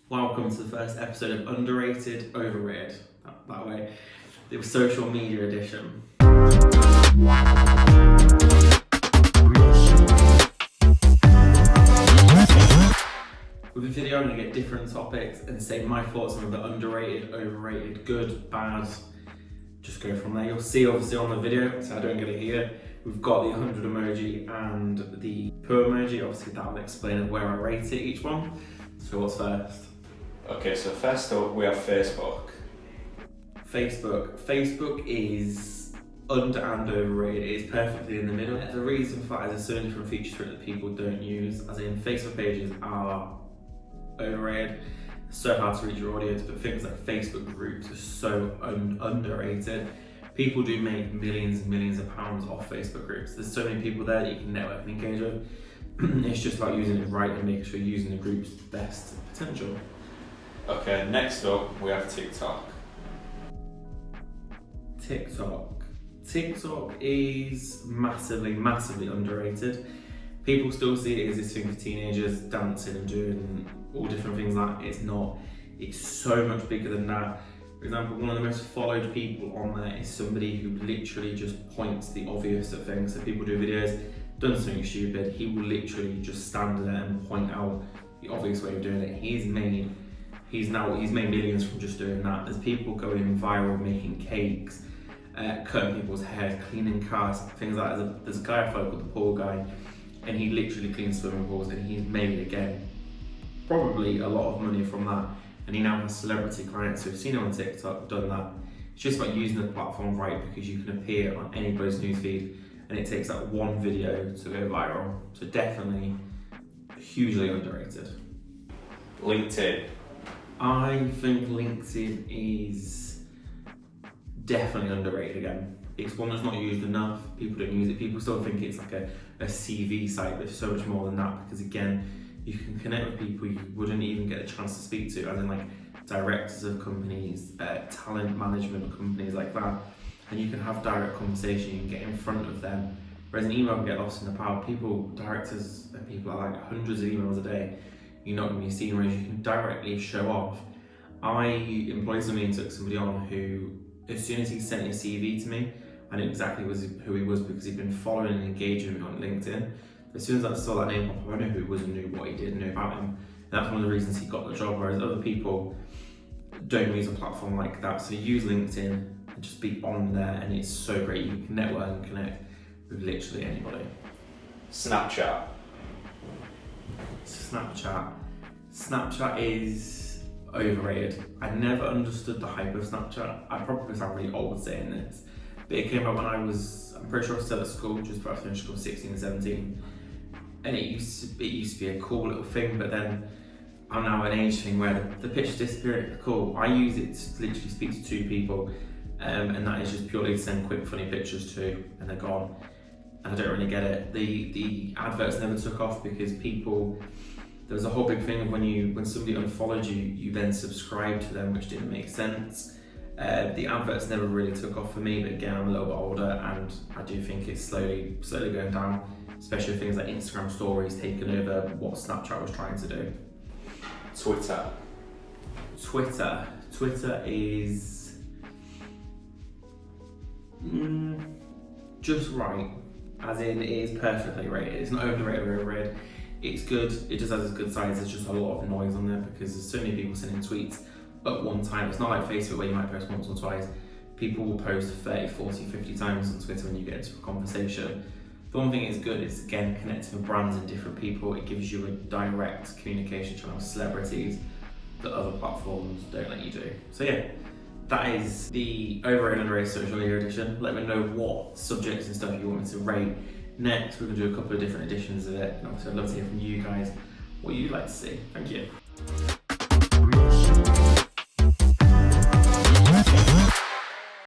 Welcome to the first episode of Underrated, Overrated, that way, the social media edition. With this video, I'm going to get different topics and say my thoughts on the underrated, overrated, good, bad. Just go from there. You'll see obviously on the video, so I don't get it here. We've got the 100 emoji and the poor emoji. Obviously that will explain where I rate it, each one. So what's first? Okay, so first up we have Facebook. Facebook is under and overrated. It is perfectly in the middle. The reason for that is there's so many different features for it that people don't use. As in, Facebook pages are overrated. It's so hard to reach your audience, but things like Facebook groups are so underrated. People do make millions and millions of pounds off Facebook groups. There's so many people there that you can network and engage with. It's just about using it right and making sure you're using the group's best potential. Okay, next up we have TikTok. TikTok is massively underrated. People still see it as this thing for teenagers dancing and doing all different things like that. It's not. It's so much bigger than that. For example, one of the most followed people on there is somebody who literally just points the obvious at things. So people do videos, done something stupid, he will literally just stand there and point out the obvious way of doing it. He's made millions from just doing that. There's people going viral making cakes, cutting people's hair, cleaning cars, things like that. There's a guy I follow called the Pool Guy, and he literally cleans swimming pools, and he's made, again, probably a lot of money from that. And he now has celebrity clients who've seen him on TikTok, done that. It's just about using the platform right, because you can appear on anybody's newsfeed, and it takes that one video to go viral. So definitely hugely underrated. LinkedIn. I think LinkedIn is definitely underrated again. It's one that's not used enough. People don't use it. People still think it's like a CV site, but it's so much more than that, because again, you can connect with people you wouldn't even get a chance to speak to, as in like directors of companies, talent management companies like that, and you can have direct conversation, you can get in front of them. Whereas an email can get lost in the pile. Directors and people are like hundreds of emails a day. You're not going to be seen, whereas you can directly show off. I employed somebody and took somebody on who, as soon as he sent his CV to me, I knew exactly who he was, because he'd been following and engaging me on LinkedIn. As soon as I saw that name pop up, I knew who he was and knew what he did and knew about him. And that's one of the reasons he got the job, whereas other people don't use a platform like that. So use LinkedIn and just be on there, and it's so great. You can network and connect with literally anybody. Snapchat is overrated. I never understood the hype of Snapchat. I probably sound really old saying this, but it came out when I'm pretty sure I was still at school, just before I finished school, 16 and 17. And it used to be a cool little thing, but then I'm now at an age thing where the pictures disappear. Cool. I use it to literally speak to two people, and that is just purely to send quick funny pictures to, and they're gone. And I don't really get it. The adverts never took off, because there was a whole big thing of when somebody unfollowed you, you then subscribe to them, which didn't make sense. The adverts never really took off for me, but again, I'm a little bit older, and I do think it's slowly going down, especially with things like Instagram stories taking over what Snapchat was trying to do. Twitter is just right, as in it is perfectly rated. It's not overrated or overrated. It's good. It just has its good sides. There's just a lot of noise on there, because there's so many people sending tweets at one time. It's not like Facebook where you might post once or twice. People will post 30, 40, 50 times on Twitter when you get into a conversation. The one thing it's good is, again, connecting with brands and different people. It gives you a direct communication channel with celebrities that other platforms don't let you do. So yeah, that is the overrated and underrated social media edition. Let me know what subjects and stuff you want me to rate. Next, we're going to do a couple of different editions of it, and obviously I'd love to hear from you guys what you'd like to see. Thank you.